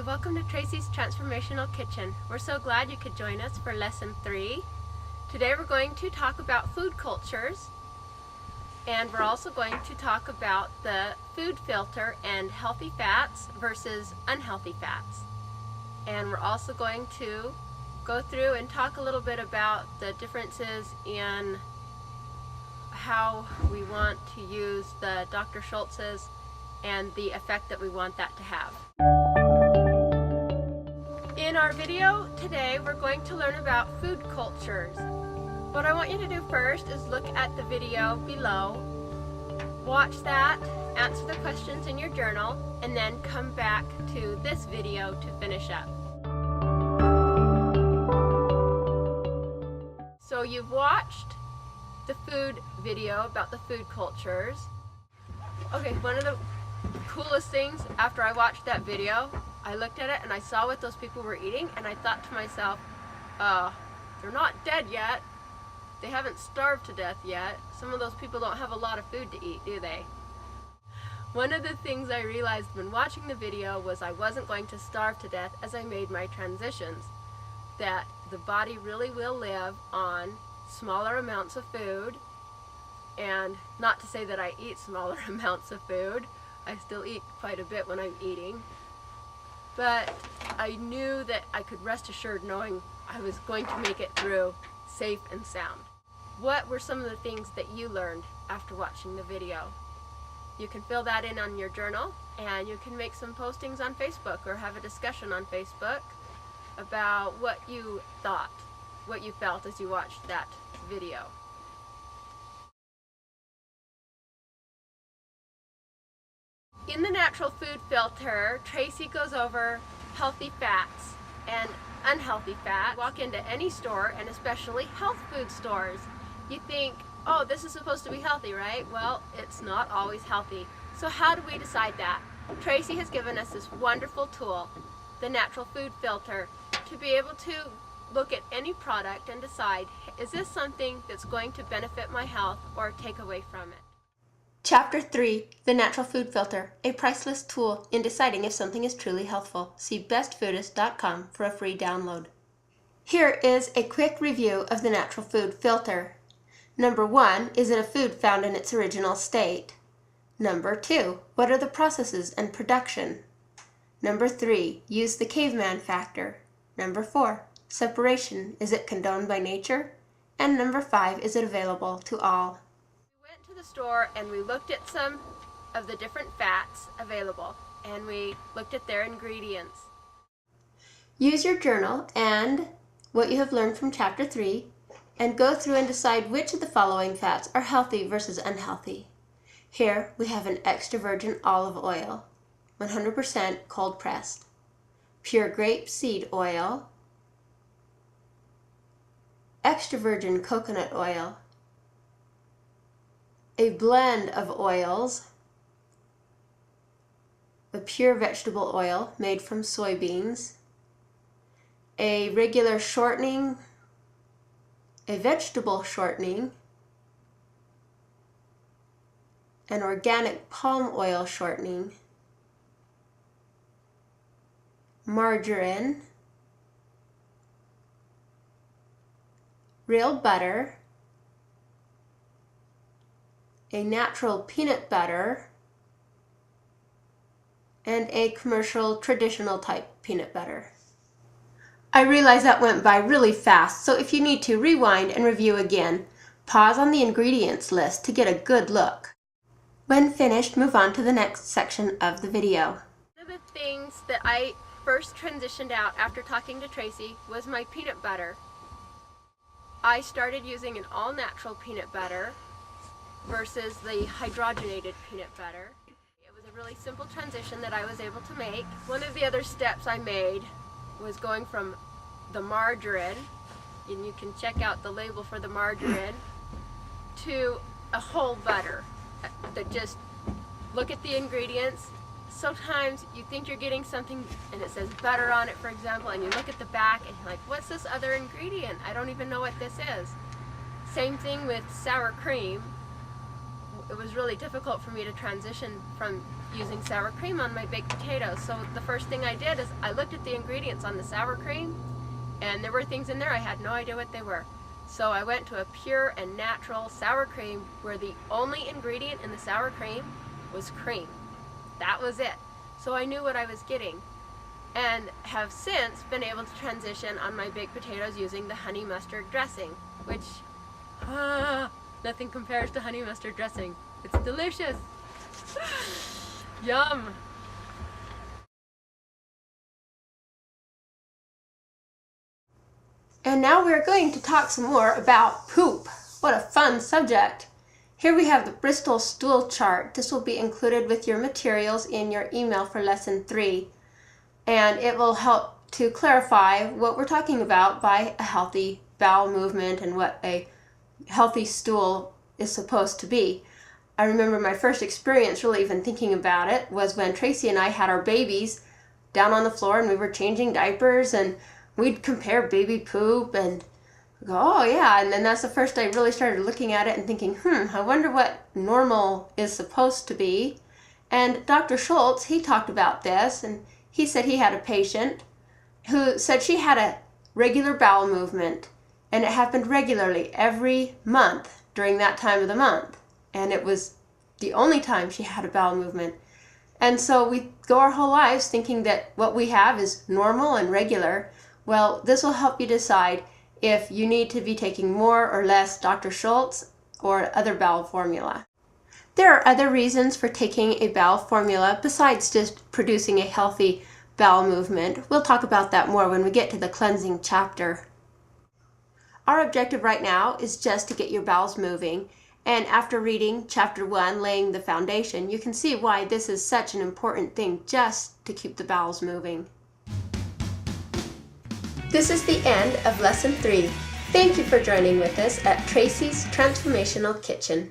welcome to Tracy's Transformational Kitchen. We're so glad you could join us for Lesson 3. Today we're going to talk about food cultures, and we're also going to talk about the food filter and healthy fats versus unhealthy fats. And we're also going to go through and talk a little bit about the differences in how we want to use the Dr. Schulze's and the effect that we want that to have. In our video today, we're going to learn about food cultures. What I want you to do first is look at the video below, watch that, answer the questions in your journal, and then come back to this video to finish up. So you've watched the food video about the food cultures. Okay, one of the coolest things after I watched that video, I looked at it and I saw what those people were eating, and I thought to myself, they're not dead yet. They haven't starved to death yet. Some of those people don't have a lot of food to eat, do they? One of the things I realized when watching the video was I wasn't going to starve to death as I made my transitions. That the body really will live on smaller amounts of food, and not to say that I eat smaller amounts of food. I still eat quite a bit when I'm eating, but I knew that I could rest assured knowing I was going to make it through safe and sound. What were some of the things that you learned after watching the video? You can fill that in on your journal, and you can make some postings on Facebook or have a discussion on Facebook about what you thought, what you felt as you watched that video. In the natural food filter, Tracy goes over healthy fats and unhealthy fats. Walk into any store, and especially health food stores, you think, oh, this is supposed to be healthy, right? Well, it's not always healthy. So how do we decide that? Tracy has given us this wonderful tool, the natural food filter, to be able to look at any product and decide, is this something that's going to benefit my health or take away from it? Chapter 3, The Natural Food Filter, a priceless tool in deciding if something is truly healthful. See bestfoodist.com for a free download. Here is a quick review of the natural food filter. Number 1, is it a food found in its original state? Number 2, what are the processes and production? Number 3, use the caveman factor. Number 4, separation, is it condoned by nature? And number 5, is it available to all? The store, and we looked at some of the different fats available, and we looked at their ingredients. Use your journal and what you have learned from chapter 3 and go through and decide which of the following fats are healthy versus unhealthy. Here we have an extra virgin olive oil, 100% cold pressed, pure grape seed oil, extra virgin coconut oil, a blend of oils, a pure vegetable oil made from soybeans, a regular shortening, a vegetable shortening, an organic palm oil shortening, margarine, real butter, a natural peanut butter, and a commercial traditional type peanut butter. I realize that went by really fast, so if you need to rewind and review again, pause on the ingredients list to get a good look. When finished, move on to the next section of the video. One of the things that I first transitioned out after talking to Tracy was my peanut butter. I started using an all-natural peanut butter versus the hydrogenated peanut butter. It was a really simple transition that I was able to make. One of the other steps I made was going from the margarine, and you can check out the label for the margarine, to a whole butter. That just look at the ingredients. Sometimes you think you're getting something and it says butter on it, for example, and you look at the back and you're like, what's this other ingredient? I don't even know what this is. Same thing with sour cream. it was really difficult for me to transition from using sour cream on my baked potatoes. So the first thing I did is I looked at the ingredients on the sour cream, and there were things in there I had no idea what they were. So I went to a pure and natural sour cream where the only ingredient in the sour cream was cream. That was it. So I knew what I was getting, and have since been able to transition on my baked potatoes using the honey mustard dressing, which nothing compares to honey mustard dressing. It's delicious. Yum. And now we're going to talk some more about poop. What a fun subject. Here we have the Bristol stool chart. This will be included with your materials in your email for lesson 3. And it will help to clarify what we're talking about by a healthy bowel movement and what a healthy stool is supposed to be. I remember my first experience really even thinking about it was when Tracy and I had our babies down on the floor and we were changing diapers, and we'd compare baby poop and go, oh yeah, and then that's the first I really started looking at it and thinking, I wonder what normal is supposed to be. And Dr. Schultz, he talked about this, and he said he had a patient who said she had a regular bowel movement, and it happened regularly every month during that time of the month. And it was the only time she had a bowel movement. And so we go our whole lives thinking that what we have is normal and regular. Well, this will help you decide if you need to be taking more or less Dr. Schultz or other bowel formula. There are other reasons for taking a bowel formula besides just producing a healthy bowel movement. We'll talk about that more when we get to the cleansing chapter. Our objective right now is just to get your bowels moving. And after reading chapter 1, laying the foundation, you can see why this is such an important thing just to keep the bowels moving. This is the end of lesson 3. Thank you for joining with us at Tracy's Transformational Kitchen.